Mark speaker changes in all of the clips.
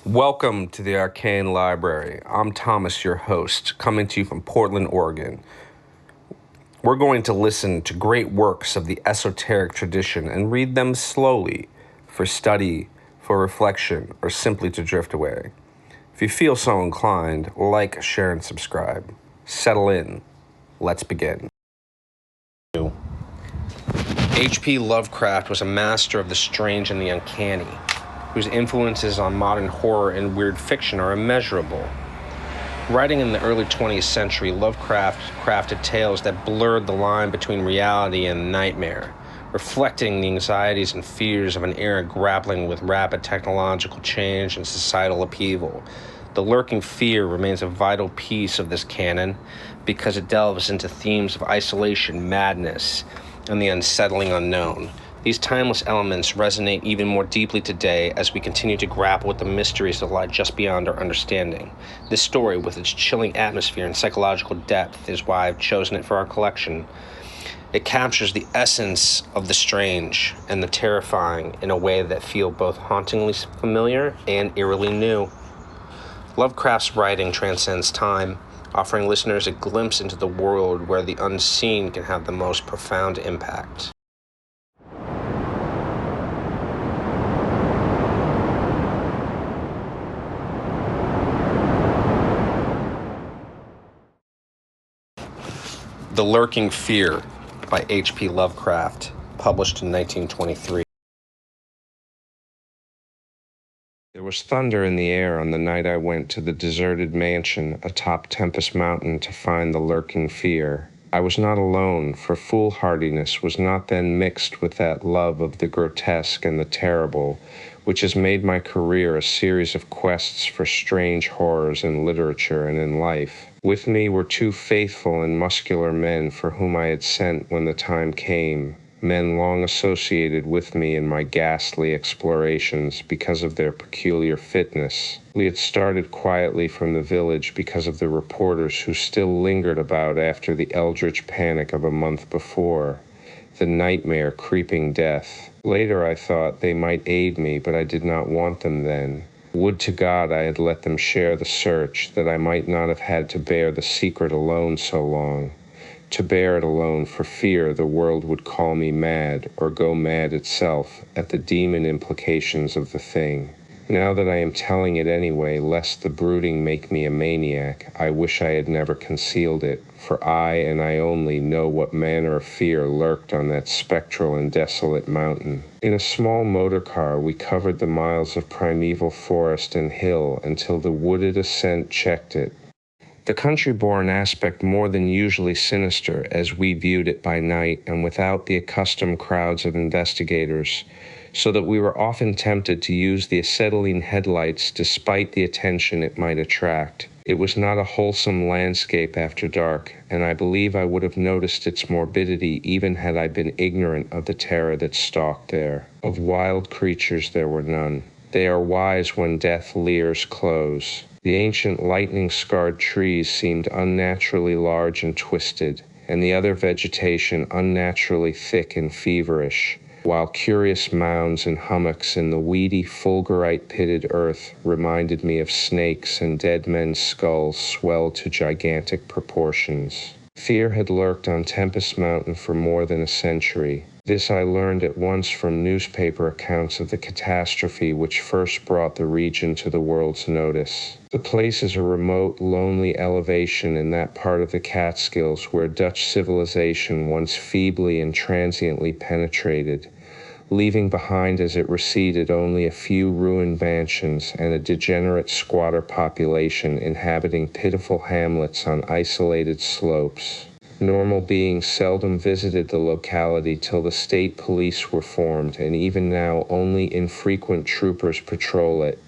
Speaker 1: Welcome to the Arcane Library. I'm Thomas, your host, coming to you from Portland, Oregon. We're going to listen to great works of the esoteric tradition and read them slowly for study, for reflection, or simply to drift away. If you feel so inclined, like, share, and subscribe. Settle in. Let's begin. H.P. Lovecraft was a master of the strange and the uncanny, whose influences on modern horror and weird fiction are immeasurable. Writing in the early 20th century, Lovecraft crafted tales that blurred the line between reality and nightmare, reflecting the anxieties and fears of an era grappling with rapid technological change and societal upheaval. The lurking fear remains a vital piece of this canon because it delves into themes of isolation, madness, and the unsettling unknown. These timeless elements resonate even more deeply today as we continue to grapple with the mysteries that lie just beyond our understanding. This story, with its chilling atmosphere and psychological depth, is why I've chosen it for our collection. It captures the essence of the strange and the terrifying in a way that feels both hauntingly familiar and eerily new. Lovecraft's writing transcends time, offering listeners a glimpse into the world where the unseen can have the most profound impact. The Lurking Fear by H.P. Lovecraft, published in 1923. There was thunder in the air on the night I went to the deserted mansion atop Tempest Mountain to find the lurking fear. I was not alone, for foolhardiness was not then mixed with that love of the grotesque and the terrible, which has made my career a series of quests for strange horrors in literature and in life. With me were two faithful and muscular men for whom I had sent when the time came, men long associated with me in my ghastly explorations because of their peculiar fitness. We had started quietly from the village because of the reporters who still lingered about after the eldritch panic of a month before, the nightmare creeping death. Later I thought they might aid me, but I did not want them then. Would to God I had let them share the search, that I might not have had to bear the secret alone so long. To bear it alone for fear the world would call me mad, or go mad itself, at the demon implications of the thing. Now that I am telling it anyway, lest the brooding make me a maniac, I wish I had never concealed it, for I, and I only, know what manner of fear lurked on that spectral and desolate mountain. In a small motor car, we covered the miles of primeval forest and hill until the wooded ascent checked it. The country bore an aspect more than usually sinister as we viewed it by night and without the accustomed crowds of investigators, so that we were often tempted to use the acetylene headlights despite the attention it might attract. It was not a wholesome landscape after dark, and I believe I would have noticed its morbidity even had I been ignorant of the terror that stalked there. Of wild creatures there were none. They are wise when death leers close. The ancient lightning-scarred trees seemed unnaturally large and twisted, and the other vegetation unnaturally thick and feverish, while curious mounds and hummocks in the weedy, fulgurite-pitted earth reminded me of snakes, and dead men's skulls swelled to gigantic proportions. Fear had lurked on Tempest Mountain for more than a century. This I learned at once from newspaper accounts of the catastrophe which first brought the region to the world's notice. The place is a remote, lonely elevation in that part of the Catskills where Dutch civilization once feebly and transiently penetrated, leaving behind as it receded only a few ruined mansions and a degenerate squatter population inhabiting pitiful hamlets on isolated slopes. Normal beings seldom visited the locality till the state police were formed, and even now only infrequent troopers patrol it.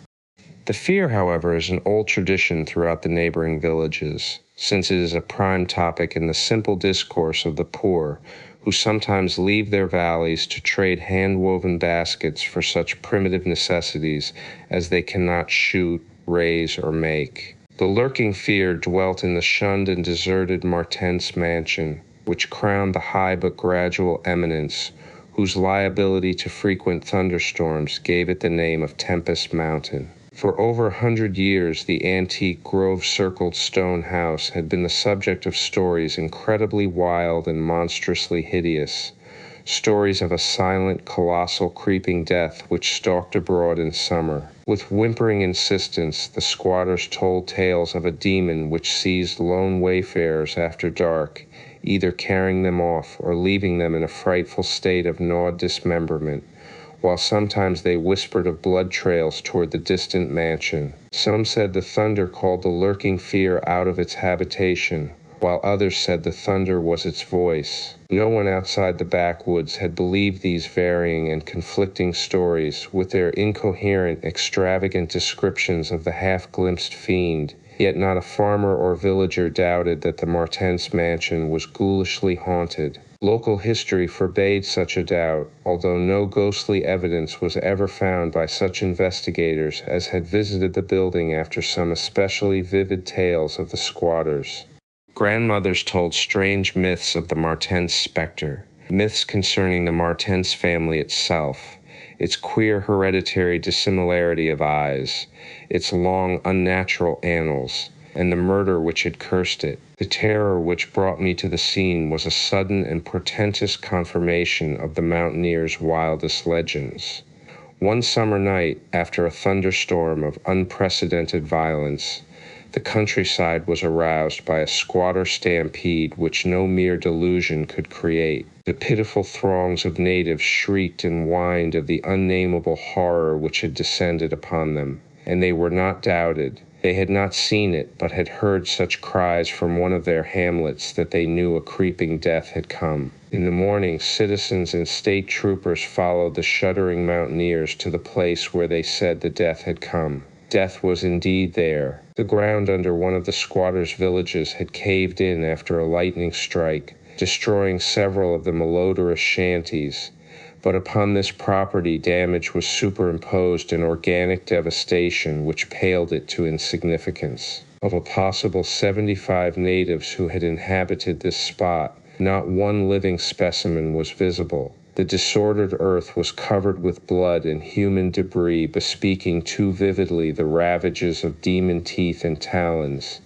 Speaker 1: The fear, however, is an old tradition throughout the neighboring villages, since it is a prime topic in the simple discourse of the poor, who sometimes leave their valleys to trade hand-woven baskets for such primitive necessities as they cannot shoot, raise, or make. The lurking fear dwelt in the shunned and deserted Martense mansion, which crowned the high but gradual eminence, whose liability to frequent thunderstorms gave it the name of Tempest Mountain. For over 100 years, the antique grove-circled stone house had been the subject of stories incredibly wild and monstrously hideous. Stories of a silent, colossal, creeping death which stalked abroad in summer. With whimpering insistence, the squatters told tales of a demon which seized lone wayfarers after dark, either carrying them off or leaving them in a frightful state of gnawed dismemberment, while sometimes they whispered of blood trails toward the distant mansion. Some said the thunder called the lurking fear out of its habitation, while others said the thunder was its voice. No one outside the backwoods had believed these varying and conflicting stories, with their incoherent, extravagant descriptions of the half-glimpsed fiend, yet not a farmer or villager doubted that the Martens mansion was ghoulishly haunted. Local history forbade such a doubt, although no ghostly evidence was ever found by such investigators as had visited the building after some especially vivid tales of the squatters. Grandmothers told strange myths of the Martens specter, myths concerning the Martens family itself, its queer hereditary dissimilarity of eyes, its long unnatural annals, and the murder which had cursed it. The terror which brought me to the scene was a sudden and portentous confirmation of the mountaineers' wildest legends. One summer night, after a thunderstorm of unprecedented violence, the countryside was aroused by a squatter stampede which no mere delusion could create. The pitiful throngs of natives shrieked and whined of the unnamable horror which had descended upon them, and they were not doubted. They had not seen it, but had heard such cries from one of their hamlets that they knew a creeping death had come. In the morning, citizens and state troopers followed the shuddering mountaineers to the place where they said the death had come. Death was indeed there. The ground under one of the squatters' villages had caved in after a lightning strike, destroying several of the malodorous shanties. But upon this property damage was superimposed in organic devastation which paled it to insignificance. Of a possible 75 natives who had inhabited this spot, not one living specimen was visible. The disordered earth was covered with blood and human debris, bespeaking too vividly the ravages of demon teeth and talons,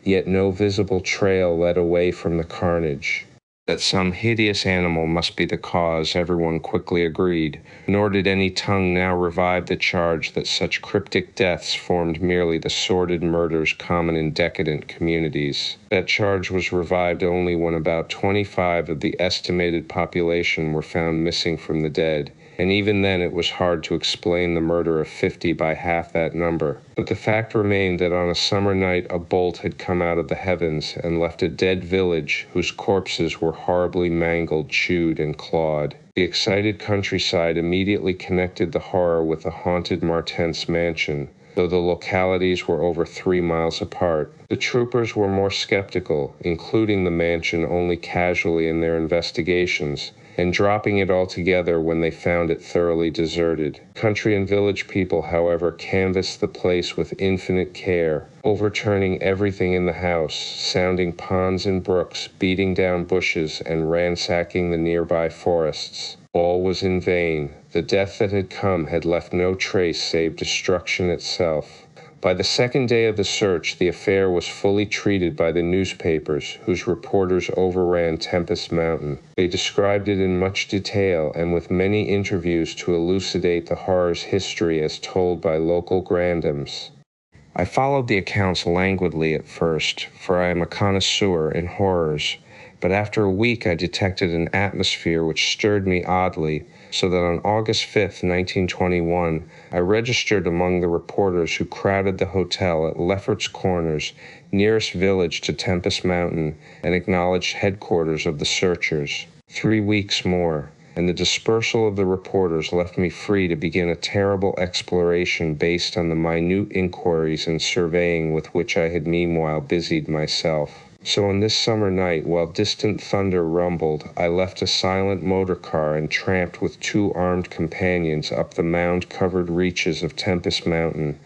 Speaker 1: yet no visible trail led away from the carnage. That some hideous animal must be the cause, everyone quickly agreed, nor did any tongue now revive the charge that such cryptic deaths formed merely the sordid murders common in decadent communities. That charge was revived only when about 25 of the estimated population were found missing from the dead, and even then it was hard to explain the murder of 50 by half that number. But the fact remained that on a summer night a bolt had come out of the heavens and left a dead village whose corpses were horribly mangled, chewed, and clawed. The excited countryside immediately connected the horror with the haunted Martens mansion, though the localities were over 3 miles apart. The troopers were more skeptical, including the mansion only casually in their investigations, and dropping it altogether when they found it thoroughly deserted. Country and village people, however, canvassed the place with infinite care, overturning everything in the house, sounding ponds and brooks, beating down bushes, and ransacking the nearby forests. All was in vain. The death that had come had left no trace save destruction itself. By the second day of the search, the affair was fully treated by the newspapers, whose reporters overran Tempest Mountain. They described it in much detail and with many interviews to elucidate the horror's history as told by local grandams. I followed the accounts languidly at first, for I am a connoisseur in horrors, but after a week I detected an atmosphere which stirred me oddly, so that on August 5, 1921, I registered among the reporters who crowded the hotel at Lefferts Corners, nearest village to Tempest Mountain, and acknowledged headquarters of the searchers. 3 weeks more, and the dispersal of the reporters left me free to begin a terrible exploration based on the minute inquiries and surveying with which I had meanwhile busied myself. So on this summer night, while distant thunder rumbled, I left a silent motor car and tramped with 2 armed companions up the mound-covered reaches of Tempest Mountain,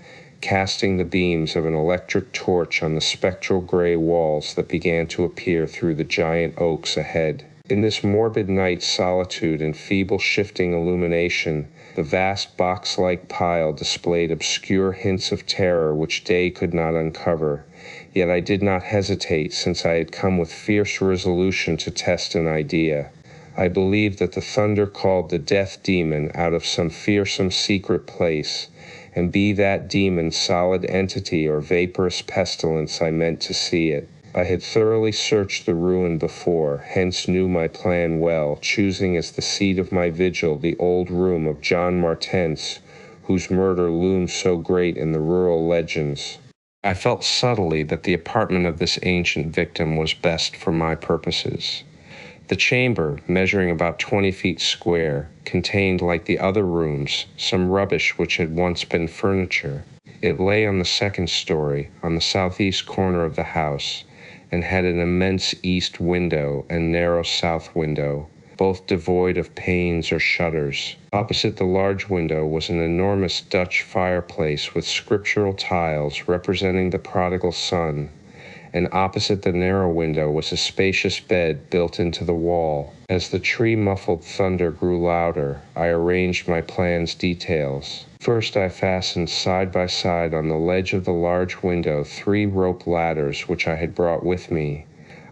Speaker 1: casting the beams of an electric torch on the spectral gray walls that began to appear through the giant oaks ahead. In this morbid night solitude and feeble shifting illumination, the vast box-like pile displayed obscure hints of terror which day could not uncover. Yet I did not hesitate, since I had come with fierce resolution to test an idea. I believed that the thunder called the death demon out of some fearsome secret place, and be that demon solid entity or vaporous pestilence, I meant to see it. I had thoroughly searched the ruin before, hence knew my plan well, choosing as the seat of my vigil the old room of John Martens, whose murder loomed so great in the rural legends. I felt subtly that the apartment of this ancient victim was best for my purposes. The chamber, measuring about 20 feet square, contained, like the other rooms, some rubbish which had once been furniture. It lay on the second story, on the southeast corner of the house, and had an immense east window and narrow south window, both devoid of panes or shutters. Opposite the large window was an enormous Dutch fireplace with scriptural tiles representing the prodigal son, and opposite the narrow window was a spacious bed built into the wall. As the tree-muffled thunder grew louder, I arranged my plan's details. First, I fastened side by side on the ledge of the large window 3 rope ladders which I had brought with me.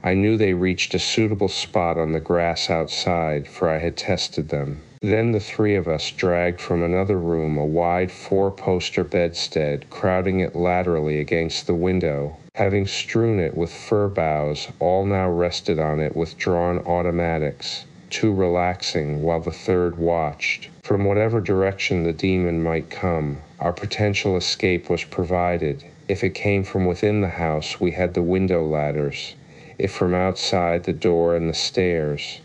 Speaker 1: I knew they reached a suitable spot on the grass outside, for I had tested them. Then the 3 of us dragged from another room a wide 4-poster bedstead, crowding it laterally against the window. Having strewn it with fir boughs, all now rested on it with drawn automatics, 2 relaxing while the 3rd watched. From whatever direction the demon might come, our potential escape was provided. If it came from within the house, we had the window ladders. If from outside, the door and the stairs.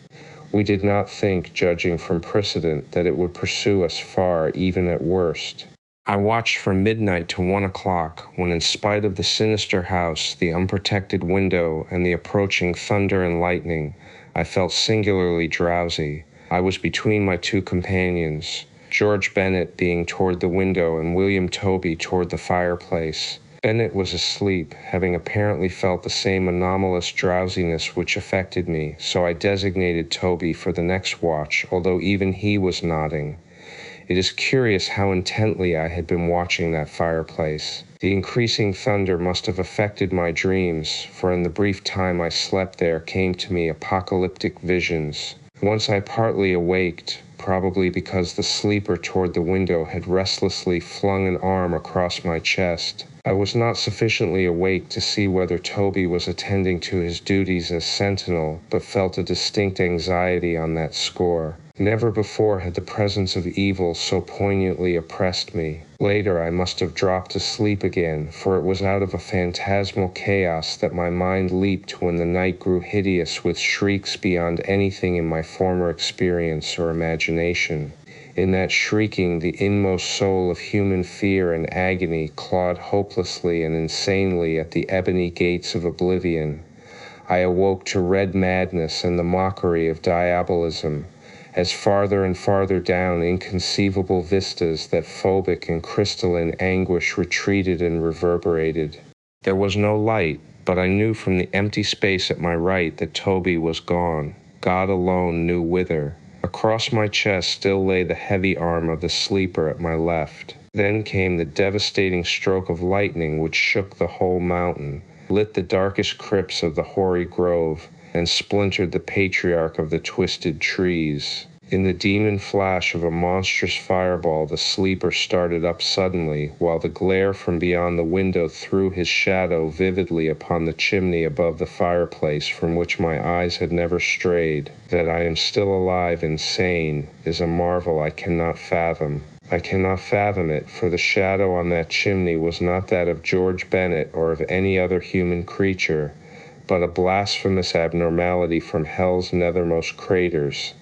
Speaker 1: We did not think, judging from precedent, that it would pursue us far, even at worst. I watched from midnight to 1 o'clock, when in spite of the sinister house, the unprotected window, and the approaching thunder and lightning, I felt singularly drowsy. I was between my 2 companions, George Bennett being toward the window and William Toby toward the fireplace. Bennett was asleep, having apparently felt the same anomalous drowsiness which affected me, so I designated Toby for the next watch, although even he was nodding. It is curious how intently I had been watching that fireplace. The increasing thunder must have affected my dreams, for in the brief time I slept there came to me apocalyptic visions. Once I partly awaked, probably because the sleeper toward the window had restlessly flung an arm across my chest. I was not sufficiently awake to see whether Toby was attending to his duties as sentinel, but felt a distinct anxiety on that score. Never before had the presence of evil so poignantly oppressed me. Later I must have dropped asleep again, for it was out of a phantasmal chaos that my mind leaped when the night grew hideous with shrieks beyond anything in my former experience or imagination. In that shrieking, the inmost soul of human fear and agony clawed hopelessly and insanely at the ebony gates of oblivion. I awoke to red madness and the mockery of diabolism, as farther and farther down inconceivable vistas that phobic and crystalline anguish retreated and reverberated. There was no light, but I knew from the empty space at my right that Toby was gone. God alone knew whither. Across my chest still lay the heavy arm of the sleeper at my left. Then came the devastating stroke of lightning which shook the whole mountain, lit the darkest crypts of the hoary grove, and splintered the patriarch of the twisted trees. In the demon flash of a monstrous fireball, the sleeper started up suddenly, while the glare from beyond the window threw his shadow vividly upon the chimney above the fireplace from which my eyes had never strayed. That I am still alive and sane is a marvel I cannot fathom. I cannot fathom it, for the shadow on that chimney was not that of George Bennett or of any other human creature, but a blasphemous abnormality from hell's nethermost craters,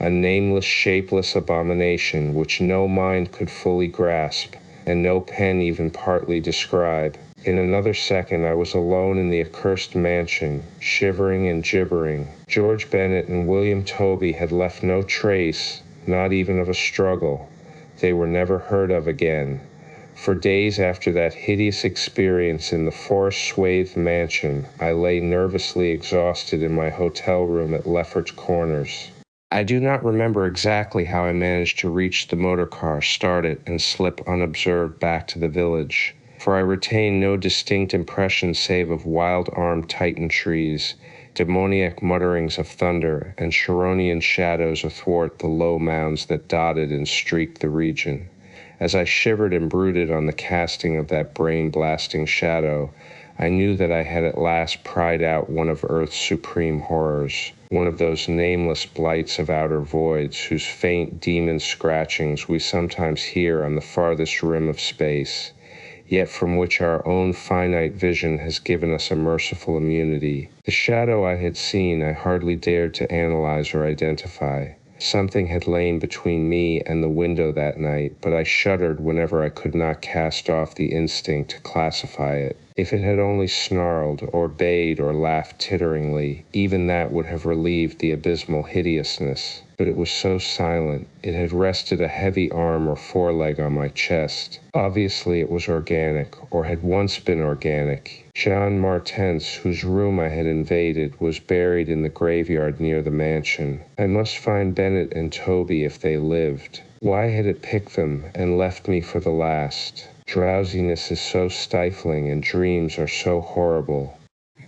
Speaker 1: a nameless, shapeless abomination which no mind could fully grasp, and no pen even partly describe. In another second I was alone in the accursed mansion, shivering and gibbering. George Bennett and William Toby had left no trace, not even of a struggle. They were never heard of again. For days after that hideous experience in the forest-swathed mansion, I lay nervously exhausted in my hotel room at Lefferts Corners. I do not remember exactly how I managed to reach the motor car, start it, and slip unobserved back to the village, for I retain no distinct impression save of wild-armed titan trees, demoniac mutterings of thunder, and Sharonian shadows athwart the low mounds that dotted and streaked the region. As I shivered and brooded on the casting of that brain-blasting shadow, I knew that I had at last pried out one of Earth's supreme horrors, one of those nameless blights of outer voids whose faint demon scratchings we sometimes hear on the farthest rim of space, yet from which our own finite vision has given us a merciful immunity. The shadow I had seen I hardly dared to analyze or identify. Something had lain between me and the window that night, but I shuddered whenever I could not cast off the instinct to classify it. If it had only snarled, or bayed, or laughed titteringly, even that would have relieved the abysmal hideousness. But it was so silent. It had rested a heavy arm or foreleg on my chest. Obviously it was organic, or had once been organic. Jean Martens, whose room I had invaded, was buried in the graveyard near the mansion. I must find Bennett and Toby if they lived. Why had it picked them and left me for the last? Drowsiness is so stifling and dreams are so horrible.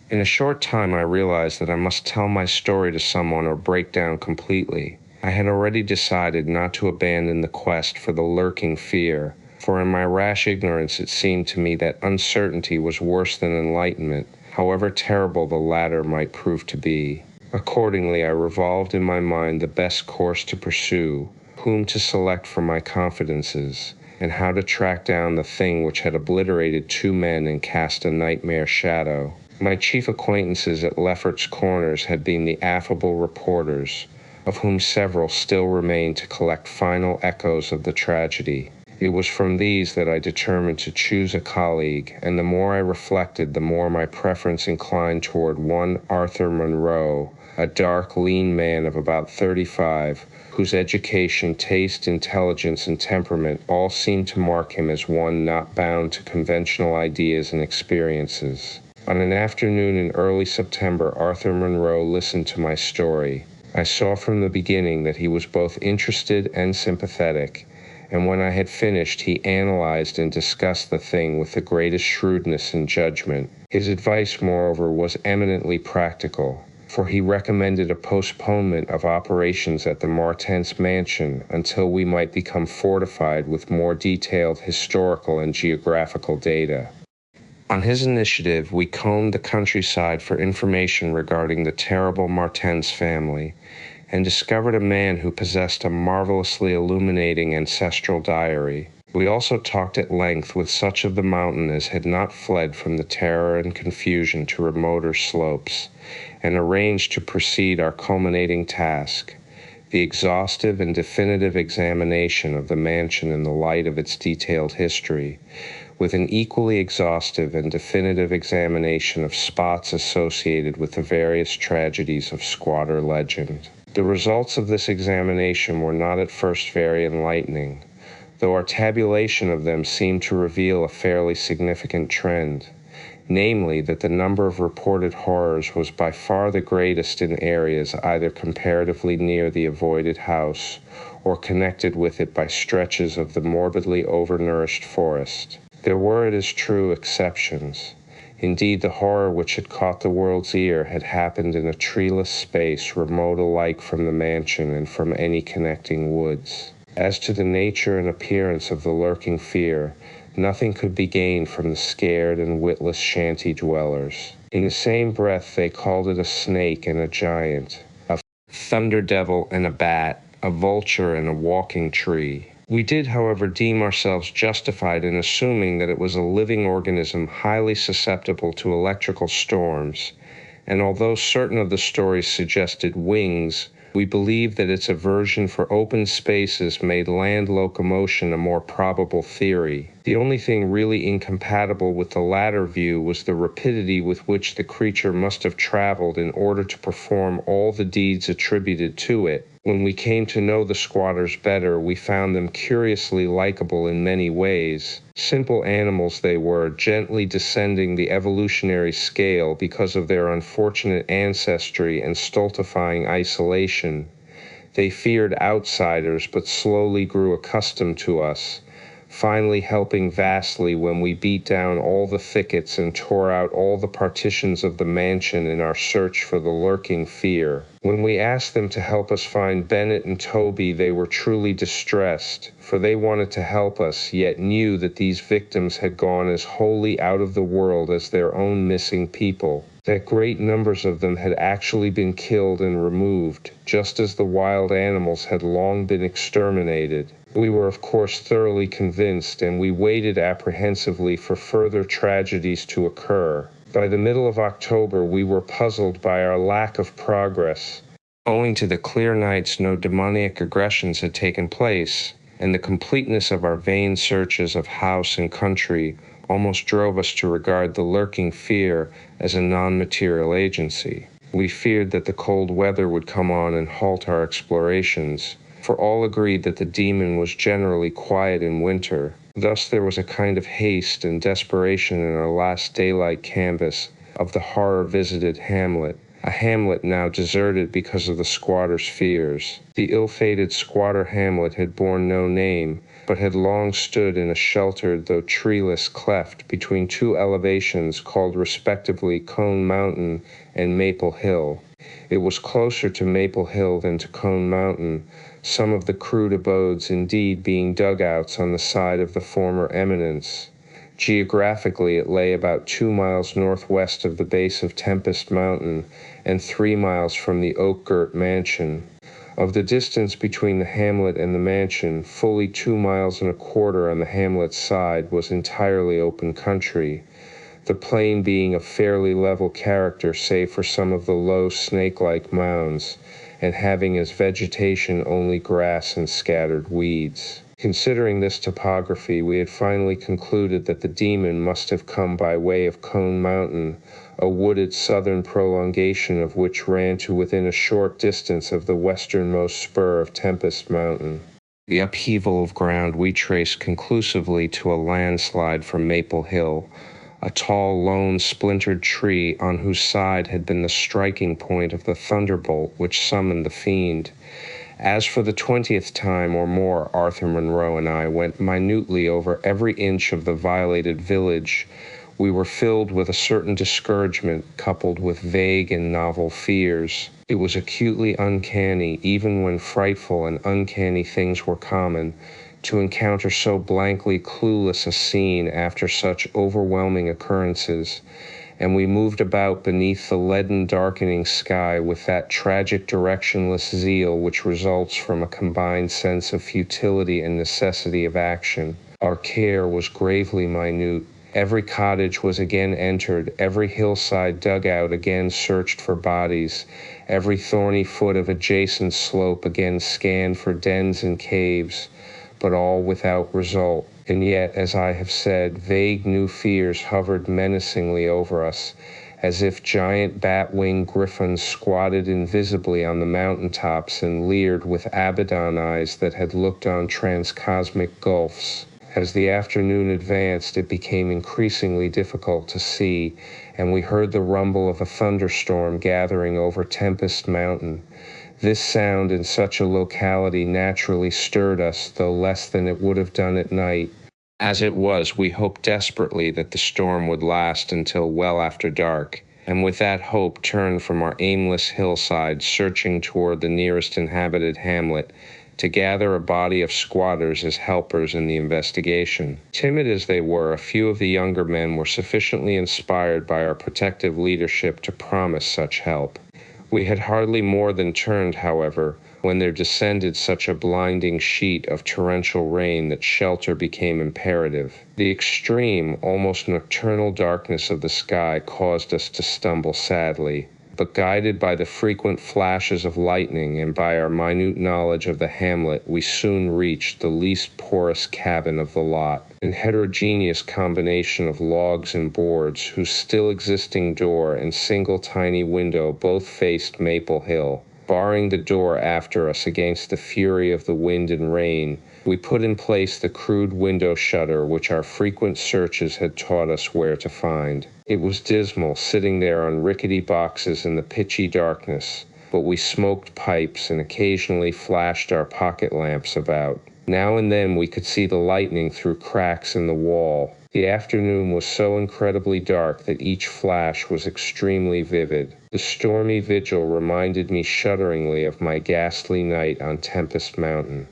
Speaker 1: In a short time I realized that I must tell my story to someone or break down completely. I had already decided not to abandon the quest for the lurking fear, for in my rash ignorance it seemed to me that uncertainty was worse than enlightenment, however terrible the latter might prove to be. Accordingly, I revolved in my mind the best course to pursue, whom to select for my confidences, and how to track down the thing which had obliterated 2 men and cast a nightmare shadow. My chief acquaintances at Lefferts Corners had been the affable reporters, of whom several still remained to collect final echoes of the tragedy. It was from these that I determined to choose a colleague, and the more I reflected, the more my preference inclined toward one Arthur Monroe, a dark, lean man of about 35, whose education, taste, intelligence, and temperament all seemed to mark him as one not bound to conventional ideas and experiences. On an afternoon in early September, Arthur Monroe listened to my story. I saw from the beginning that he was both interested and sympathetic, and when I had finished, he analyzed and discussed the thing with the greatest shrewdness and judgment. His advice, moreover, was eminently practical, for he recommended a postponement of operations at the Martens mansion until we might become fortified with more detailed historical and geographical data. On his initiative, we combed the countryside for information regarding the terrible Martens family, and discovered a man who possessed a marvelously illuminating ancestral diary. We also talked at length with such of the mountain as had not fled from the terror and confusion to remoter slopes, and arranged to proceed our culminating task, the exhaustive and definitive examination of the mansion in the light of its detailed history, with an equally exhaustive and definitive examination of spots associated with the various tragedies of squatter legend. The results of this examination were not at first very enlightening, though our tabulation of them seemed to reveal a fairly significant trend, namely that the number of reported horrors was by far the greatest in areas either comparatively near the avoided house or connected with it by stretches of the morbidly overnourished forest. There were, it is true, exceptions. Indeed, the horror which had caught the world's ear had happened in a treeless space remote alike from the mansion and from any connecting woods. As to the nature and appearance of the lurking fear, nothing could be gained from the scared and witless shanty dwellers. In the same breath they called it a snake and a giant, a thunder devil and a bat, a vulture and a walking tree. We did, however, deem ourselves justified in assuming that it was a living organism highly susceptible to electrical storms, and although certain of the stories suggested wings, we believed that its aversion for open spaces made land locomotion a more probable theory. The only thing really incompatible with the latter view was the rapidity with which the creature must have traveled in order to perform all the deeds attributed to it. When we came to know the squatters better, we found them curiously likable in many ways. Simple animals they were, gently descending the evolutionary scale because of their unfortunate ancestry and stultifying isolation. They feared outsiders, but slowly grew accustomed to us, finally helping vastly when we beat down all the thickets and tore out all the partitions of the mansion in our search for the lurking fear. When we asked them to help us find Bennett and Toby, they were truly distressed, for they wanted to help us, yet knew that these victims had gone as wholly out of the world as their own missing people, that great numbers of them had actually been killed and removed, just as the wild animals had long been exterminated. We were of course thoroughly convinced, and we waited apprehensively for further tragedies to occur. By the middle of October we were puzzled by our lack of progress. Owing to the clear nights, no demoniac aggressions had taken place, and the completeness of our vain searches of house and country almost drove us to regard the lurking fear as a non-material agency. We feared that the cold weather would come on and halt our explorations, for all agreed that the demon was generally quiet in winter. Thus there was a kind of haste and desperation in our last daylight canvass of the horror-visited hamlet, a hamlet now deserted because of the squatter's fears. The ill-fated squatter hamlet had borne no name, but had long stood in a sheltered though treeless cleft between two elevations called respectively Cone Mountain and Maple Hill. It was closer to Maple Hill than to Cone Mountain, some of the crude abodes indeed being dugouts on the side of the former eminence. Geographically, it lay about 2 miles northwest of the base of Tempest Mountain and 3 miles from the oak-girt mansion. Of the distance between the hamlet and the mansion, fully 2 miles and a quarter on the hamlet's side was entirely open country, the plain being of fairly level character save for some of the low snake-like mounds, and having as vegetation only grass and scattered weeds. Considering this topography, we had finally concluded that the demon must have come by way of Cone Mountain, a wooded southern prolongation of which ran to within a short distance of the westernmost spur of Tempest Mountain. The upheaval of ground we traced conclusively to a landslide from Maple Hill, a tall, lone, splintered tree on whose side had been the striking point of the thunderbolt which summoned the fiend. As for the 20th time or more, Arthur Monroe and I went minutely over every inch of the violated village. We were filled with a certain discouragement coupled with vague and novel fears. It was acutely uncanny, even when frightful and uncanny things were common, to encounter so blankly clueless a scene after such overwhelming occurrences, and we moved about beneath the leaden darkening sky with that tragic directionless zeal which results from a combined sense of futility and necessity of action. Our care was gravely minute. Every cottage was again entered, every hillside dugout again searched for bodies, every thorny foot of adjacent slope again scanned for dens and caves, but all without result. And yet, as I have said, vague new fears hovered menacingly over us, as if giant bat-winged griffins squatted invisibly on the mountaintops and leered with Abaddon eyes that had looked on transcosmic gulfs. As the afternoon advanced, it became increasingly difficult to see, and we heard the rumble of a thunderstorm gathering over Tempest Mountain. This sound in such a locality naturally stirred us, though less than it would have done at night. As it was, we hoped desperately that the storm would last until well after dark, and with that hope turned from our aimless hillside, searching toward the nearest inhabited hamlet, to gather a body of squatters as helpers in the investigation. Timid as they were, a few of the younger men were sufficiently inspired by our protective leadership to promise such help. We had hardly more than turned, however, when there descended such a blinding sheet of torrential rain that shelter became imperative. The extreme, almost nocturnal darkness of the sky caused us to stumble sadly. but guided by the frequent flashes of lightning and by our minute knowledge of the hamlet, we soon reached the least porous cabin of the lot, an heterogeneous combination of logs and boards whose still existing door and single tiny window both faced Maple Hill. Barring the door after us against the fury of the wind and rain, we put in place the crude window shutter which our frequent searches had taught us where to find. It was dismal, sitting there on rickety boxes in the pitchy darkness, but we smoked pipes and occasionally flashed our pocket lamps about. Now and then we could see the lightning through cracks in the wall. The afternoon was so incredibly dark that each flash was extremely vivid. The stormy vigil reminded me shudderingly of my ghastly night on Tempest Mountain.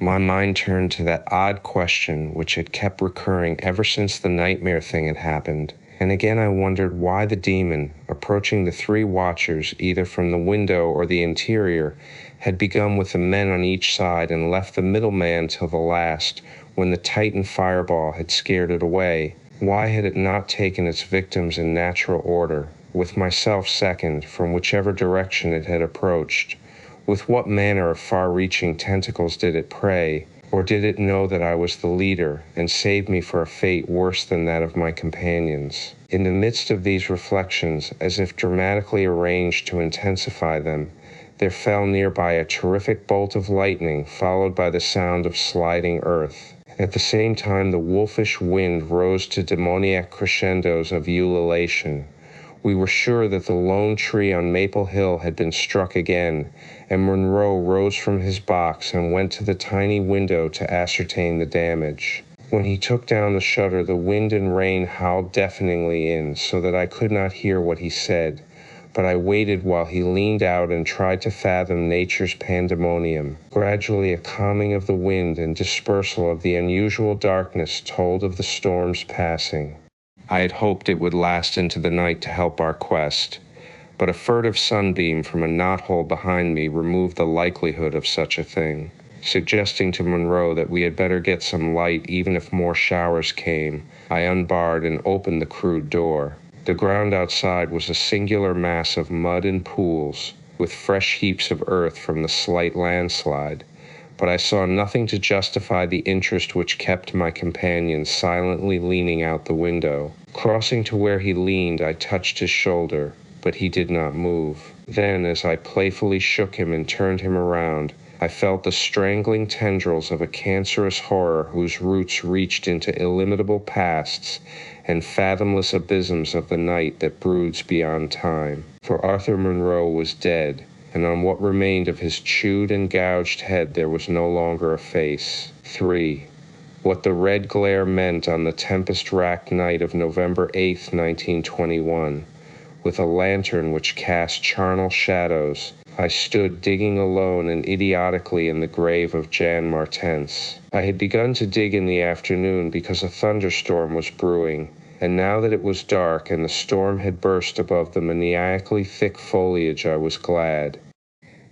Speaker 1: My mind turned to that odd question which had kept recurring ever since the nightmare thing had happened, and again I wondered why the demon, approaching the three watchers either from the window or the interior, had begun with the men on each side and left the middle man till the last, when the Titan fireball had scared it away. Why had it not taken its victims in natural order, with myself second, from whichever direction it had approached? With what manner of far-reaching tentacles did it prey? Or did it know that I was the leader, and save me for a fate worse than that of my companions? In the midst of these reflections, as if dramatically arranged to intensify them, there fell nearby a terrific bolt of lightning, followed by the sound of sliding earth. At the same time, the wolfish wind rose to demoniac crescendos of ululation. We were sure that the lone tree on Maple Hill had been struck again, and Monroe rose from his box and went to the tiny window to ascertain the damage. When he took down the shutter, the wind and rain howled deafeningly in, so that I could not hear what he said, but I waited while he leaned out and tried to fathom nature's pandemonium. Gradually a calming of the wind and dispersal of the unusual darkness told of the storm's passing. I had hoped it would last into the night to help our quest, but a furtive sunbeam from a knothole behind me removed the likelihood of such a thing. Suggesting to Monroe that we had better get some light even if more showers came, I unbarred and opened the crude door. The ground outside was a singular mass of mud and pools, with fresh heaps of earth from the slight landslide, but I saw nothing to justify the interest which kept my companion silently leaning out the window. Crossing to where he leaned, I touched his shoulder, but he did not move. Then, as I playfully shook him and turned him around, I felt the strangling tendrils of a cancerous horror whose roots reached into illimitable pasts and fathomless abysms of the night that broods beyond time. For Arthur Monroe was dead, and on what remained of his chewed and gouged head there was no longer a face. 3. What the red glare meant on the tempest-racked night of November 8th, 1921. With a lantern which cast charnel shadows, I stood digging alone and idiotically in the grave of Jan Martens. I had begun to dig in the afternoon because a thunderstorm was brewing, and now that it was dark and the storm had burst above the maniacally thick foliage, I was glad.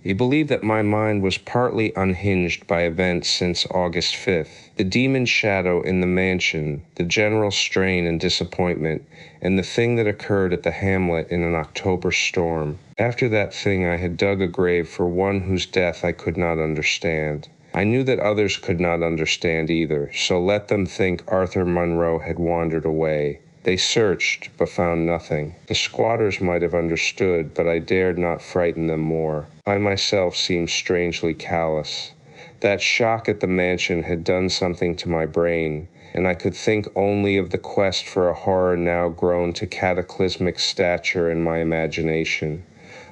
Speaker 1: You believe that my mind was partly unhinged by events since August 5th. The demon shadow in the mansion, the general strain and disappointment, and the thing that occurred at the hamlet in an October storm. After that thing I had dug a grave for one whose death I could not understand. I knew that others could not understand either, so let them think Arthur Monroe had wandered away. They searched, but found nothing. The squatters might have understood, but I dared not frighten them more. I myself seemed strangely callous. That shock at the mansion had done something to my brain, and I could think only of the quest for a horror now grown to cataclysmic stature in my imagination,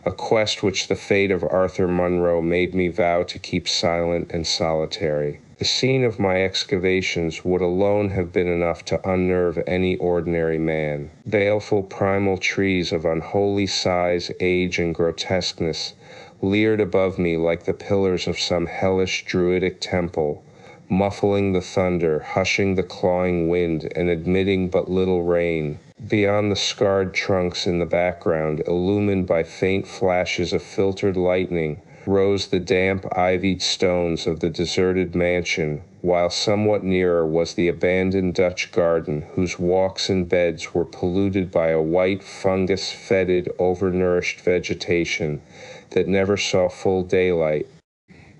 Speaker 1: a quest which the fate of Arthur Monroe made me vow to keep silent and solitary. The scene of my excavations would alone have been enough to unnerve any ordinary man. Baleful primal trees of unholy size, age, and grotesqueness leered above me like the pillars of some hellish druidic temple, muffling the thunder, hushing the clawing wind, and admitting but little rain. Beyond the scarred trunks in the background, illumined by faint flashes of filtered lightning, rose the damp, ivied stones of the deserted mansion, while somewhat nearer was the abandoned Dutch garden, whose walks and beds were polluted by a white, fungus-fetid, overnourished vegetation that never saw full daylight.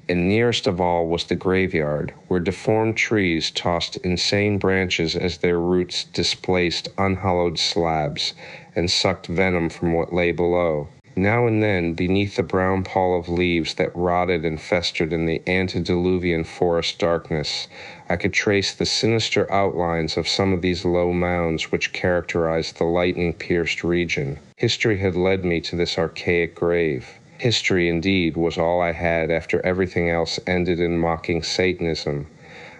Speaker 1: And nearest of all was the graveyard, where deformed trees tossed insane branches as their roots displaced unhallowed slabs and sucked venom from what lay below. Now and then, beneath the brown pall of leaves that rotted and festered in the antediluvian forest darkness, I could trace the sinister outlines of some of these low mounds which characterized the lightning-pierced region. History had led me to this archaic grave. History, indeed, was all I had after everything else ended in mocking Satanism.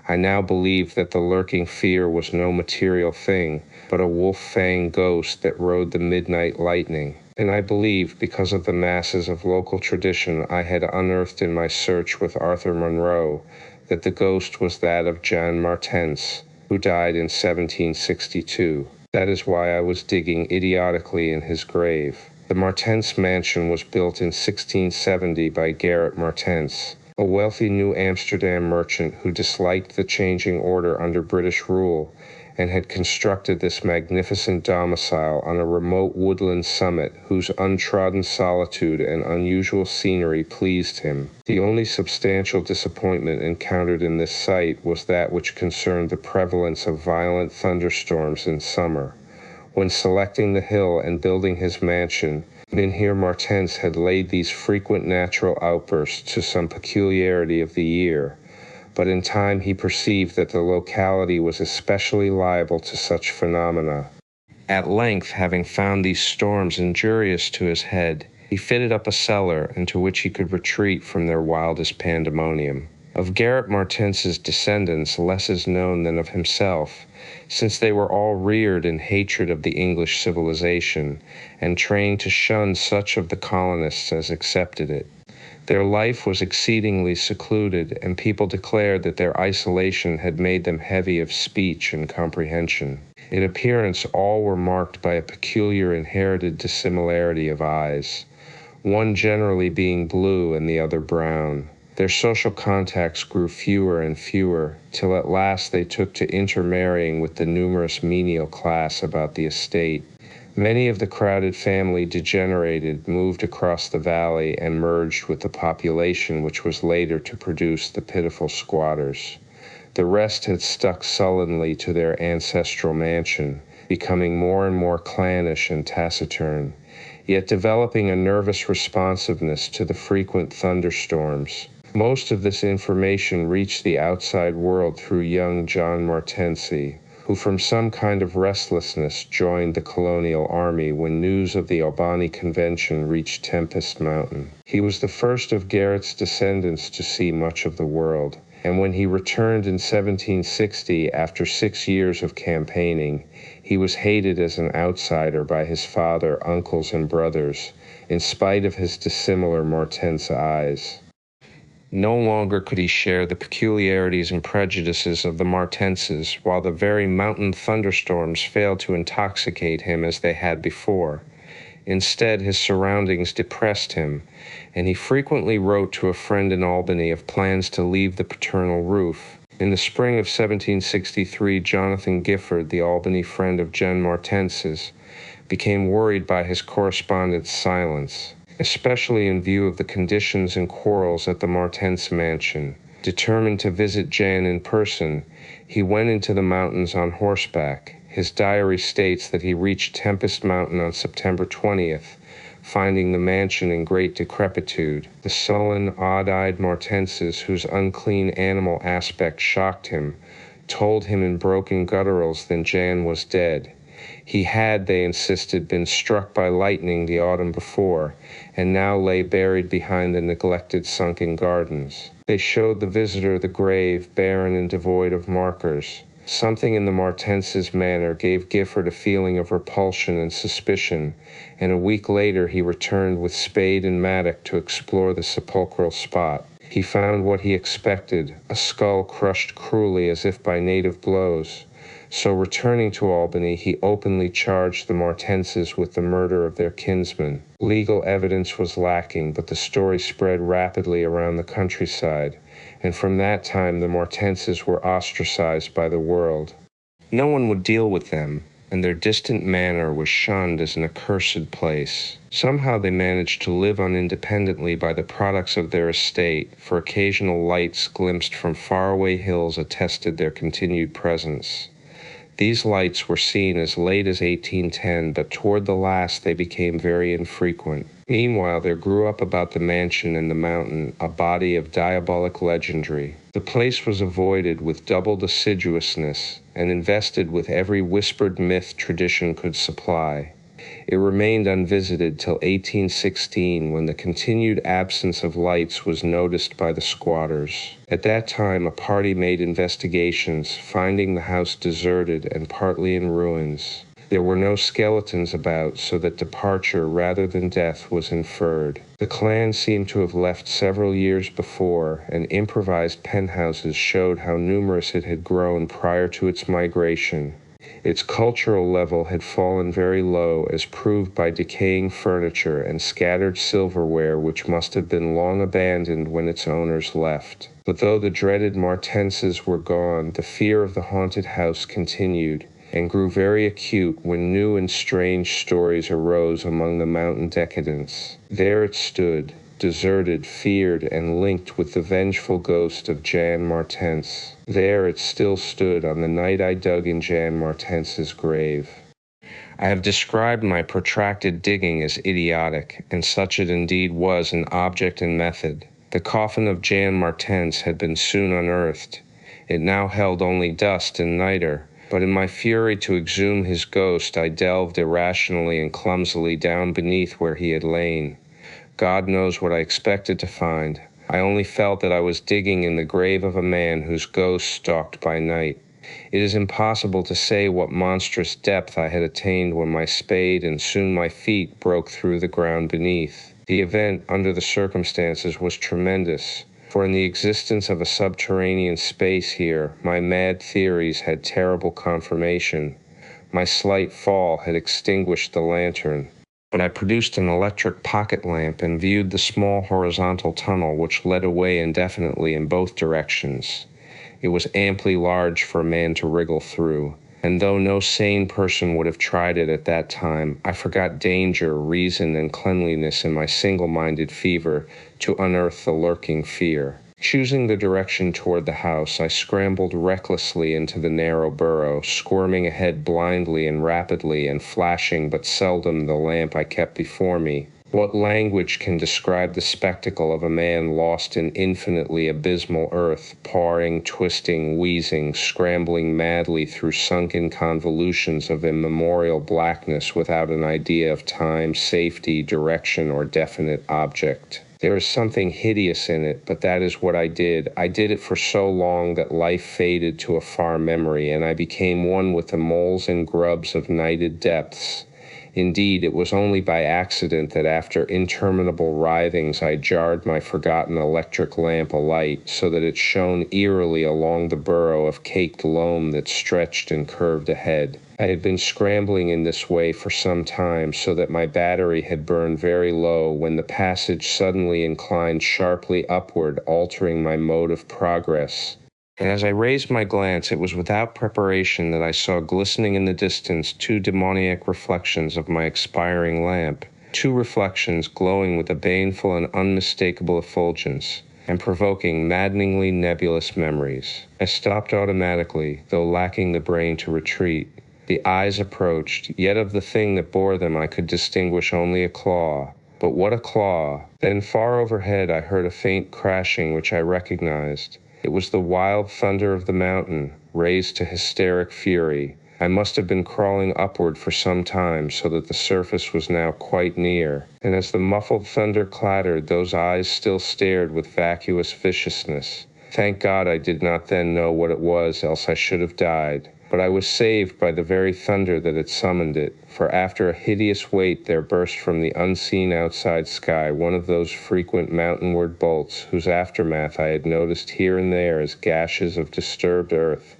Speaker 1: I now believed that the lurking fear was no material thing, but a wolf-fanged ghost that rode the midnight lightning. And I believed, because of the masses of local tradition I had unearthed in my search with Arthur Monroe, that the ghost was that of Jean Martens, who died in 1762. That is why I was digging idiotically in his grave. The Martens mansion was built in 1670 by Gerrit Martens, a wealthy New Amsterdam merchant who disliked the changing order under British rule and had constructed this magnificent domicile on a remote woodland summit whose untrodden solitude and unusual scenery pleased him. The only substantial disappointment encountered in this site was that which concerned the prevalence of violent thunderstorms in summer. When selecting the hill and building his mansion, Mynheer Martens had laid these frequent natural outbursts to some peculiarity of the year, but in time he perceived that the locality was especially liable to such phenomena. At length, having found these storms injurious to his head, he fitted up a cellar into which he could retreat from their wildest pandemonium. Of Gerrit Martens's descendants less is known than of himself, since they were all reared in hatred of the English civilization, and trained to shun such of the colonists as accepted it. Their life was exceedingly secluded, and people declared that their isolation had made them heavy of speech and comprehension. In appearance, all were marked by a peculiar inherited dissimilarity of eyes, one generally being blue and the other brown. Their social contacts grew fewer and fewer, till at last they took to intermarrying with the numerous menial class about the estate. Many of the crowded family degenerated, moved across the valley, and merged with the population which was later to produce the pitiful squatters. The rest had stuck sullenly to their ancestral mansion, becoming more and more clannish and taciturn, yet developing a nervous responsiveness to the frequent thunderstorms. Most of this information reached the outside world through young John Martensi, who from some kind of restlessness joined the colonial army when news of the Albany Convention reached Tempest Mountain. He was the first of Gerrit's descendants to see much of the world, and when he returned in 1760 after 6 years of campaigning, he was hated as an outsider by his father, uncles, and brothers, in spite of his dissimilar Martens eyes. No longer could he share the peculiarities and prejudices of the Martenses, while the very mountain thunderstorms failed to intoxicate him as they had before. Instead, his surroundings depressed him, and he frequently wrote to a friend in Albany of plans to leave the paternal roof. In the spring of 1763, Jonathan Gifford, the Albany friend of Jean Martens's, became worried by his correspondent's silence, especially in view of the conditions and quarrels at the Martens mansion. Determined to visit Jan in person, he went into the mountains on horseback. His diary states that he reached Tempest Mountain on September 20th, finding the mansion in great decrepitude. The sullen, odd-eyed Martenses, whose unclean animal aspect shocked him, told him in broken gutturals that Jan was dead. He had, they insisted, been struck by lightning the autumn before, and now lay buried behind the neglected sunken gardens. They showed the visitor the grave, barren and devoid of markers. Something in the Martenses' manner gave Gifford a feeling of repulsion and suspicion, and a week later he returned with spade and mattock to explore the sepulchral spot. He found what he expected, a skull crushed cruelly as if by native blows. So returning to Albany, he openly charged the Martenses with the murder of their kinsman. Legal evidence was lacking, but the story spread rapidly around the countryside, and from that time the Mortenses were ostracized by the world. No one would deal with them, and their distant manor was shunned as an accursed place. Somehow they managed to live on independently by the products of their estate, for occasional lights glimpsed from faraway hills attested their continued presence. These lights were seen as late as 1810, but toward the last they became very infrequent. Meanwhile, there grew up about the mansion and the mountain a body of diabolic legendry. The place was avoided with doubled assiduousness and invested with every whispered myth tradition could supply. It remained unvisited till 1816, when the continued absence of lights was noticed by the squatters. At that time, a party made investigations, finding the house deserted and partly in ruins. There were no skeletons about, so that departure rather than death was inferred. The clan seemed to have left several years before, and improvised penthouses showed how numerous it had grown prior to its migration. Its cultural level had fallen very low, as proved by decaying furniture and scattered silverware which must have been long abandoned when its owners left. But though the dreaded Mortenses were gone, the fear of the haunted house continued, and grew very acute when new and strange stories arose among the mountain decadents. There it stood, deserted, feared, and linked with the vengeful ghost of Jan Martens. There it still stood on the night I dug in Jan Martens's grave. I have described my protracted digging as idiotic, and such it indeed was in object and method. The coffin of Jan Martens had been soon unearthed. It now held only dust and niter, but in my fury to exhume his ghost I delved irrationally and clumsily down beneath where he had lain. God knows what I expected to find. I only felt that I was digging in the grave of a man whose ghost stalked by night. It is impossible to say what monstrous depth I had attained when my spade and soon my feet broke through the ground beneath. The event, under the circumstances, was tremendous, for in the existence of a subterranean space here, my mad theories had terrible confirmation. My slight fall had extinguished the lantern, but I produced an electric pocket lamp and viewed the small horizontal tunnel which led away indefinitely in both directions. It was amply large for a man to wriggle through, and though no sane person would have tried it at that time, I forgot danger, reason, and cleanliness in my single-minded fever to unearth the lurking fear. Choosing the direction toward the house, I scrambled recklessly into the narrow burrow, squirming ahead blindly and rapidly, and flashing but seldom the lamp I kept before me. What language can describe the spectacle of a man lost in infinitely abysmal earth, pawing, twisting, wheezing, scrambling madly through sunken convolutions of immemorial blackness without an idea of time, safety, direction, or definite object? There is something hideous in it, but that is what I did. I did it for so long that life faded to a far memory, and I became one with the moles and grubs of nighted depths. Indeed, it was only by accident that after interminable writhings I jarred my forgotten electric lamp alight so that it shone eerily along the burrow of caked loam that stretched and curved ahead. I had been scrambling in this way for some time, so that my battery had burned very low when the passage suddenly inclined sharply upward, altering my mode of progress. And as I raised my glance, it was without preparation that I saw glistening in the distance two demoniac reflections of my expiring lamp, two reflections glowing with a baneful and unmistakable effulgence, and provoking maddeningly nebulous memories. I stopped automatically, though lacking the brain to retreat. The eyes approached, yet of the thing that bore them I could distinguish only a claw. But what a claw! Then far overhead I heard a faint crashing which I recognized. It was the wild thunder of the mountain, raised to hysteric fury. I must have been crawling upward for some time, so that the surface was now quite near, and as the muffled thunder clattered, those eyes still stared with vacuous viciousness. Thank God I did not then know what it was, else I should have died. But I was saved by the very thunder that had summoned it, for after a hideous wait there burst from the unseen outside sky one of those frequent mountainward bolts whose aftermath I had noticed here and there as gashes of disturbed earth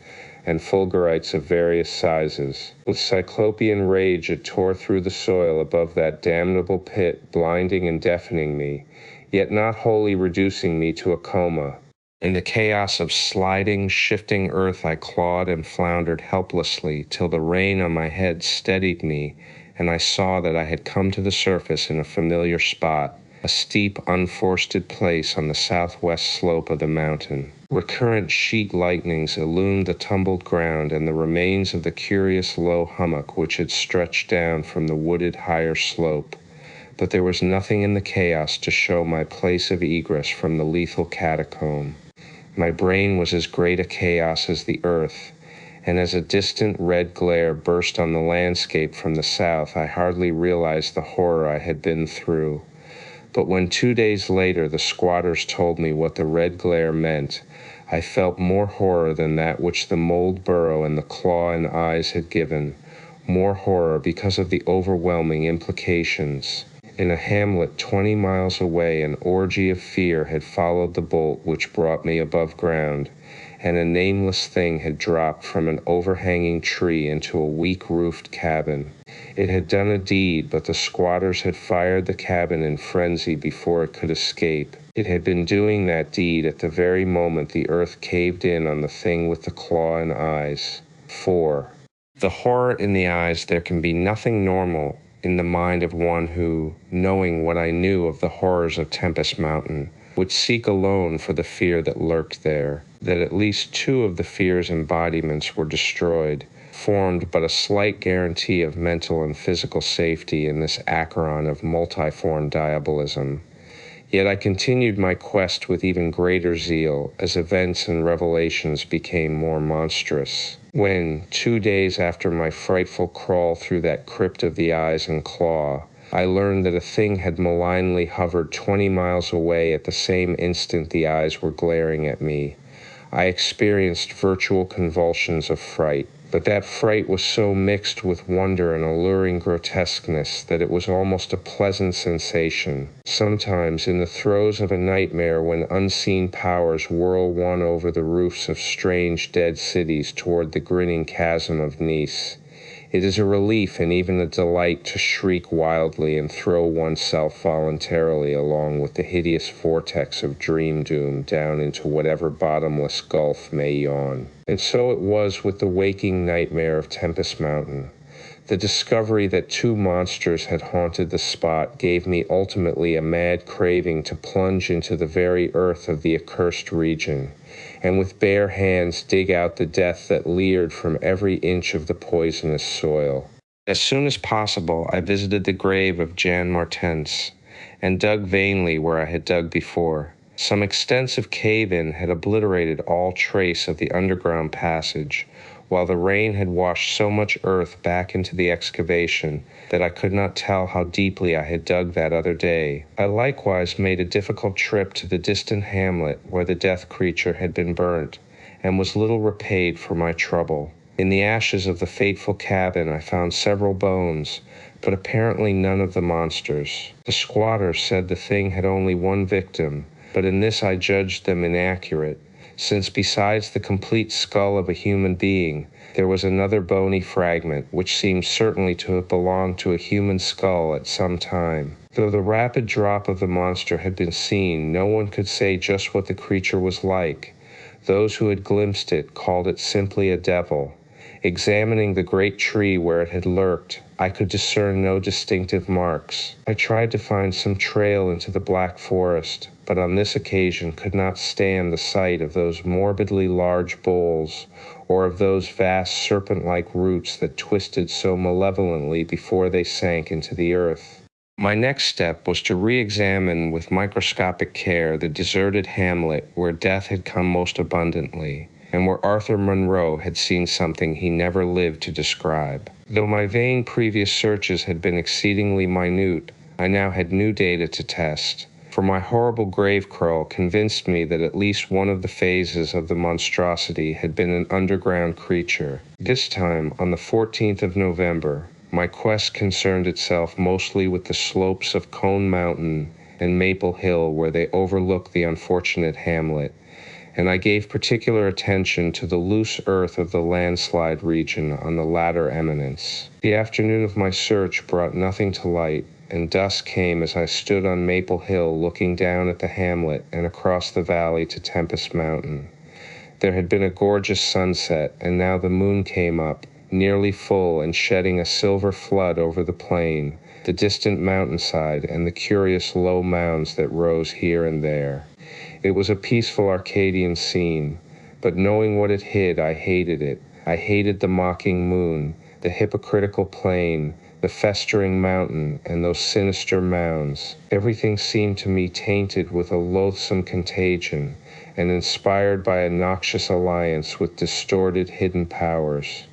Speaker 1: and fulgurites of various sizes. With cyclopean rage it tore through the soil above that damnable pit, blinding and deafening me, yet not wholly reducing me to a coma. In the chaos of sliding, shifting earth, I clawed and floundered helplessly till the rain on my head steadied me, and I saw that I had come to the surface in a familiar spot, a steep, unforested place on the southwest slope of the mountain. Recurrent sheet lightnings illumined the tumbled ground and the remains of the curious low hummock which had stretched down from the wooded higher slope. But there was nothing in the chaos to show my place of egress from the lethal catacomb. My brain was as great a chaos as the earth, and as a distant red glare burst on the landscape from the south, I hardly realized the horror I had been through. But when 2 days later the squatters told me what the red glare meant, I felt more horror than that which the mold burrow and the claw and eyes had given, more horror because of the overwhelming implications. In a hamlet 20 miles away, an orgy of fear had followed the bolt which brought me above ground, and a nameless thing had dropped from an overhanging tree into a weak-roofed cabin. It had done a deed, but the squatters had fired the cabin in frenzy before it could escape. It had been doing that deed at the very moment the earth caved in on the thing with the claw and eyes. 4. The horror in the eyes. There can be nothing normal in the mind of one who, knowing what I knew of the horrors of Tempest Mountain, would seek alone for the fear that lurked there. That at least 2 of the fear's embodiments were destroyed, formed but a slight guarantee of mental and physical safety in this Acheron of multiform diabolism. Yet I continued my quest with even greater zeal as events and revelations became more monstrous. When, 2 days after my frightful crawl through that crypt of the eyes and claw, I learned that a thing had malignly hovered 20 miles away at the same instant the eyes were glaring at me, I experienced virtual convulsions of fright. But that fright was so mixed with wonder and alluring grotesqueness that it was almost a pleasant sensation. Sometimes, in the throes of a nightmare, when unseen powers whirl one over the roofs of strange dead cities toward the grinning chasm of Nice, it is a relief and even a delight to shriek wildly and throw oneself voluntarily along with the hideous vortex of dream doom down into whatever bottomless gulf may yawn. And so it was with the waking nightmare of Tempest Mountain. The discovery that 2 monsters had haunted the spot gave me ultimately a mad craving to plunge into the very earth of the accursed region, and with bare hands dig out the death that leered from every inch of the poisonous soil. As soon as possible, I visited the grave of Jan Martens, and dug vainly where I had dug before. Some extensive cave-in had obliterated all trace of the underground passage, while the rain had washed so much earth back into the excavation that I could not tell how deeply I had dug that other day. I likewise made a difficult trip to the distant hamlet where the death creature had been burnt, and was little repaid for my trouble. In the ashes of the fateful cabin I found several bones, but apparently none of the monsters. The squatters said the thing had only 1 victim, but in this I judged them inaccurate, since besides the complete skull of a human being, there was another bony fragment, which seemed certainly to have belonged to a human skull at some time. Though the rapid drop of the monster had been seen, no one could say just what the creature was like. Those who had glimpsed it called it simply a devil. Examining the great tree where it had lurked, I could discern no distinctive marks. I tried to find some trail into the black forest, but on this occasion could not stand the sight of those morbidly large boles, or of those vast serpent-like roots that twisted so malevolently before they sank into the earth. My next step was to re-examine with microscopic care the deserted hamlet where death had come most abundantly, and where Arthur Monroe had seen something he never lived to describe. Though my vain previous searches had been exceedingly minute, I now had new data to test, for my horrible grave crawl convinced me that at least one of the phases of the monstrosity had been an underground creature. This time, on the 14th of November, my quest concerned itself mostly with the slopes of Cone Mountain and Maple Hill where they overlook the unfortunate hamlet, and I gave particular attention to the loose earth of the landslide region on the latter eminence. The afternoon of my search brought nothing to light, and dusk came as I stood on Maple Hill looking down at the hamlet and across the valley to Tempest Mountain. There had been a gorgeous sunset, and now the moon came up, nearly full and shedding a silver flood over the plain, the distant mountainside, and the curious low mounds that rose here and there. It was a peaceful Arcadian scene, but knowing what it hid, I hated it. I hated the mocking moon, the hypocritical plain, the festering mountain, and those sinister mounds. Everything seemed to me tainted with a loathsome contagion, and inspired by a noxious alliance with distorted hidden powers.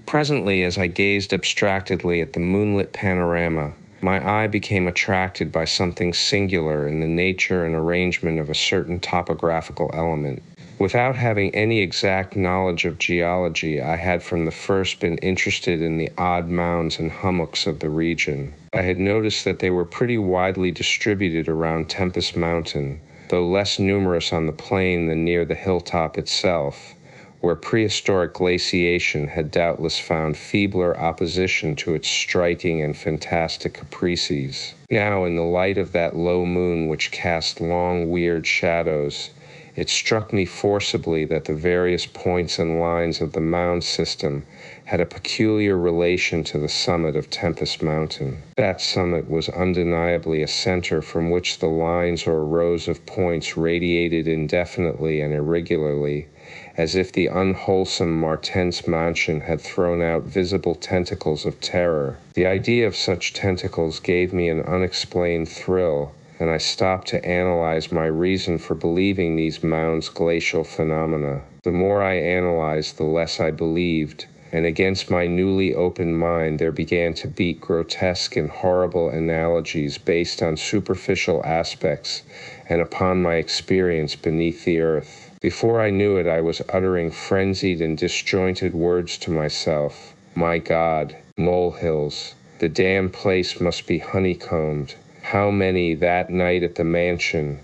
Speaker 1: Presently, as I gazed abstractedly at the moonlit panorama, my eye became attracted by something singular in the nature and arrangement of a certain topographical element. Without having any exact knowledge of geology, I had from the first been interested in the odd mounds and hummocks of the region. I had noticed that they were pretty widely distributed around Tempest Mountain, though less numerous on the plain than near the hilltop itself, where prehistoric glaciation had doubtless found feebler opposition to its striking and fantastic caprices. Now, in the light of that low moon which cast long, weird shadows, it struck me forcibly that the various points and lines of the mound system had a peculiar relation to the summit of Tempest Mountain. That summit was undeniably a center from which the lines or rows of points radiated indefinitely and irregularly, as if the unwholesome Martense mansion had thrown out visible tentacles of terror. The idea of such tentacles gave me an unexplained thrill, and I stopped to analyze my reason for believing these mounds' glacial phenomena. The more I analyzed, the less I believed, and against my newly opened mind there began to beat grotesque and horrible analogies based on superficial aspects and upon my experience beneath the earth. Before I knew it, I was uttering frenzied and disjointed words to myself. My God, molehills. The damned place must be honeycombed. How many that night at the mansion?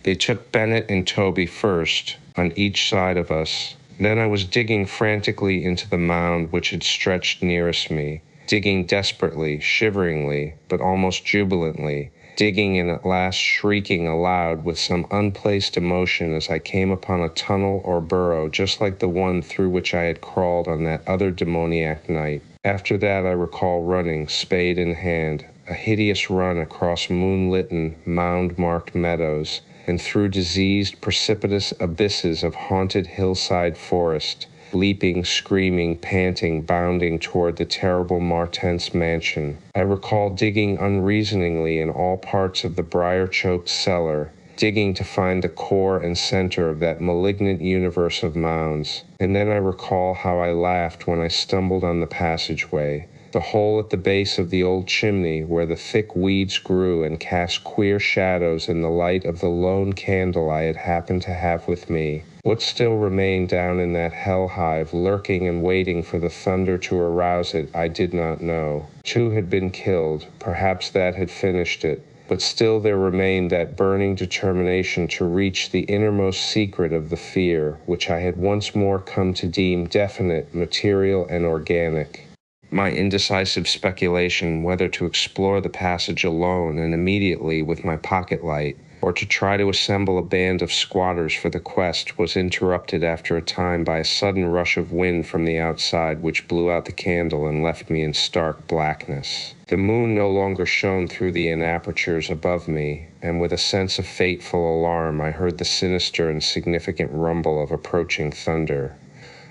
Speaker 1: They took Bennett and Toby first, on each side of us. Then I was digging frantically into the mound which had stretched nearest me, digging desperately, shiveringly, but almost jubilantly, digging and at last shrieking aloud with some unplaced emotion as I came upon a tunnel or burrow just like the one through which I had crawled on that other demoniac night. After that I recall running, spade in hand, a hideous run across moonlit, mound-marked meadows, and through diseased, precipitous abysses of haunted hillside forest, leaping, screaming, panting, bounding toward the terrible Martense mansion. I recall digging unreasoningly in all parts of the briar-choked cellar, digging to find the core and center of that malignant universe of mounds. And then I recall how I laughed when I stumbled on the passageway, the hole at the base of the old chimney where the thick weeds grew and cast queer shadows in the light of the lone candle I had happened to have with me. What still remained down in that hell hive, lurking and waiting for the thunder to arouse it, I did not know. 2 had been killed. Perhaps that had finished it. But still there remained that burning determination to reach the innermost secret of the fear, which I had once more come to deem definite, material, and organic. My indecisive speculation whether to explore the passage alone and immediately with my pocket light, or to try to assemble a band of squatters for the quest, was interrupted after a time by a sudden rush of wind from the outside which blew out the candle and left me in stark blackness. The moon no longer shone through the apertures above me, and with a sense of fateful alarm I heard the sinister and significant rumble of approaching thunder.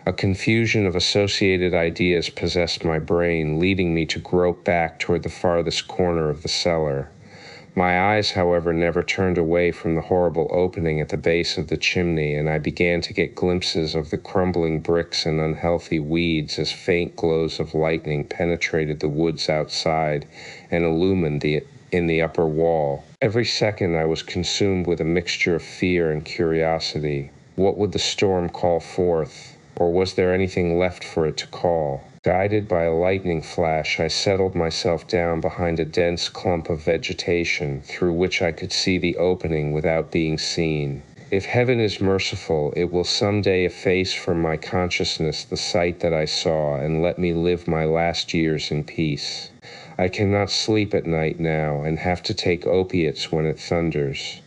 Speaker 1: A confusion of associated ideas possessed my brain, leading me to grope back toward the farthest corner of the cellar. My eyes, however, never turned away from the horrible opening at the base of the chimney, and I began to get glimpses of the crumbling bricks and unhealthy weeds as faint glows of lightning penetrated the woods outside and illumined the upper wall. Every second I was consumed with a mixture of fear and curiosity. What would the storm call forth? Or was there anything left for it to call? Guided by a lightning flash, I settled myself down behind a dense clump of vegetation through which I could see the opening without being seen. If heaven is merciful, it will someday efface from my consciousness the sight that I saw and let me live my last years in peace. I cannot sleep at night now and have to take opiates when it thunders.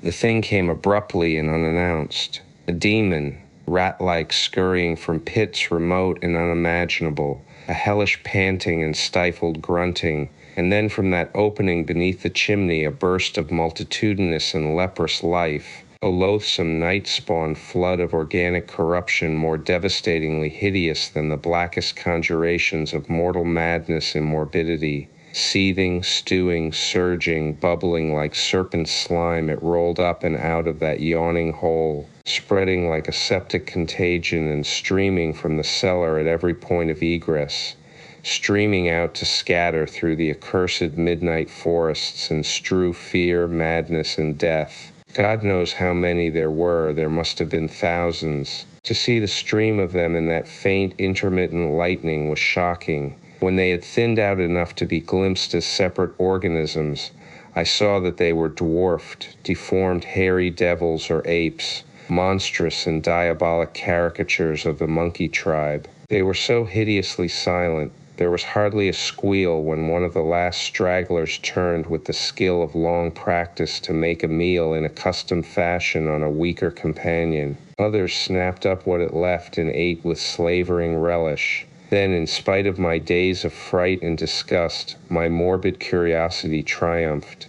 Speaker 1: The thing came abruptly and unannounced. A demon, rat-like, scurrying from pits remote and unimaginable, a hellish panting and stifled grunting, and then from that opening beneath the chimney a burst of multitudinous and leprous life, a loathsome night-spawn flood of organic corruption more devastatingly hideous than the blackest conjurations of mortal madness and morbidity. Seething, stewing, surging, bubbling like serpent slime, it rolled up and out of that yawning hole, spreading like a septic contagion and streaming from the cellar at every point of egress, streaming out to scatter through the accursed midnight forests and strew fear, madness, and death. God knows how many there were. There must have been thousands. To see the stream of them in that faint, intermittent lightning was shocking. When they had thinned out enough to be glimpsed as separate organisms, I saw that they were dwarfed, deformed hairy devils or apes, monstrous and diabolic caricatures of the monkey tribe. They were so hideously silent. There was hardly a squeal when one of the last stragglers turned with the skill of long practice to make a meal in a custom fashion on a weaker companion. Others snapped up what it left and ate with slavering relish. Then, in spite of my days of fright and disgust, my morbid curiosity triumphed,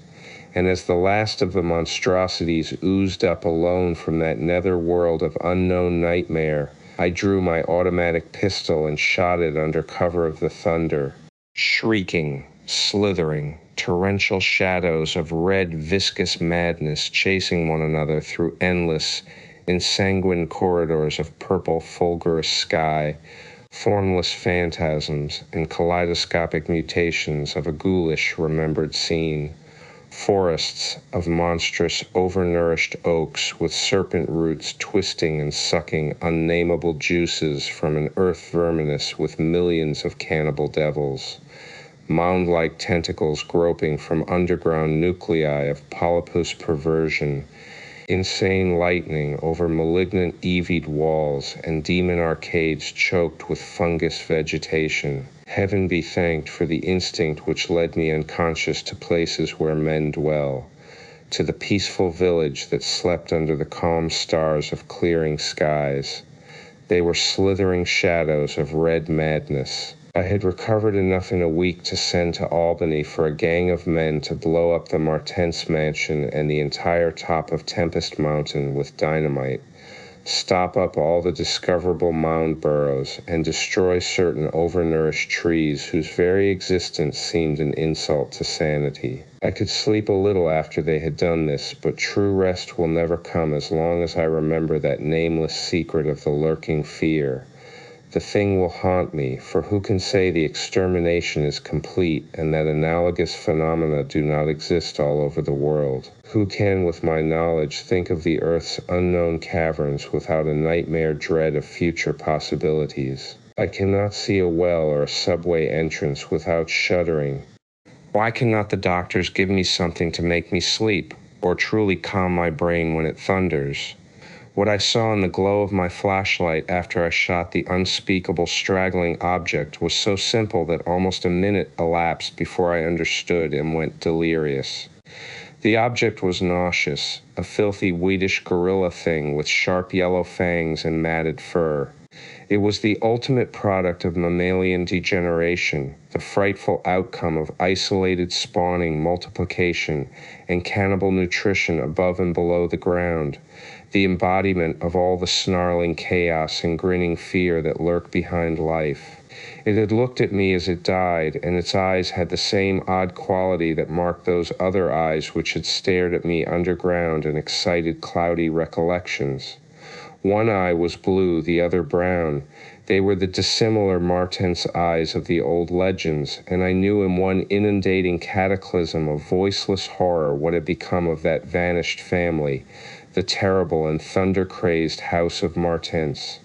Speaker 1: and as the last of the monstrosities oozed up alone from that nether world of unknown nightmare, I drew my automatic pistol and shot it under cover of the thunder. Shrieking, slithering, torrential shadows of red, viscous madness chasing one another through endless, ensanguined corridors of purple, fulgurous sky, formless phantasms and kaleidoscopic mutations of a ghoulish, remembered scene. Forests of monstrous, overnourished oaks with serpent roots twisting and sucking unnameable juices from an earth verminous with millions of cannibal devils. Mound-like tentacles groping from underground nuclei of polypus perversion. Insane lightning over malignant evied walls and demon arcades choked with fungus vegetation. Heaven be thanked for the instinct which led me unconscious to places where men dwell, to the peaceful village that slept under the calm stars of clearing skies. They were slithering shadows of red madness. I had recovered enough in a week to send to Albany for a gang of men to blow up the Martens mansion and the entire top of Tempest Mountain with dynamite, stop up all the discoverable mound burrows, and destroy certain overnourished trees whose very existence seemed an insult to sanity. I could sleep a little after they had done this, but true rest will never come as long as I remember that nameless secret of the lurking fear. The thing will haunt me, for who can say the extermination is complete and that analogous phenomena do not exist all over the world? Who can, with my knowledge, think of the Earth's unknown caverns without a nightmare dread of future possibilities? I cannot see a well or a subway entrance without shuddering. Why cannot the doctors give me something to make me sleep, or truly calm my brain when it thunders? What I saw in the glow of my flashlight after I shot the unspeakable straggling object was so simple that almost a minute elapsed before I understood and went delirious. The object was nauseous, a filthy, weedish gorilla thing with sharp yellow fangs and matted fur. It was the ultimate product of mammalian degeneration, the frightful outcome of isolated spawning, multiplication, and cannibal nutrition above and below the ground, the embodiment of all the snarling chaos and grinning fear that lurk behind life. It had looked at me as it died, and its eyes had the same odd quality that marked those other eyes which had stared at me underground in excited, cloudy recollections. One eye was blue, the other brown. They were the dissimilar Martens eyes of the old legends, and I knew in one inundating cataclysm of voiceless horror what had become of that vanished family, the terrible and thunder-crazed House of Martens.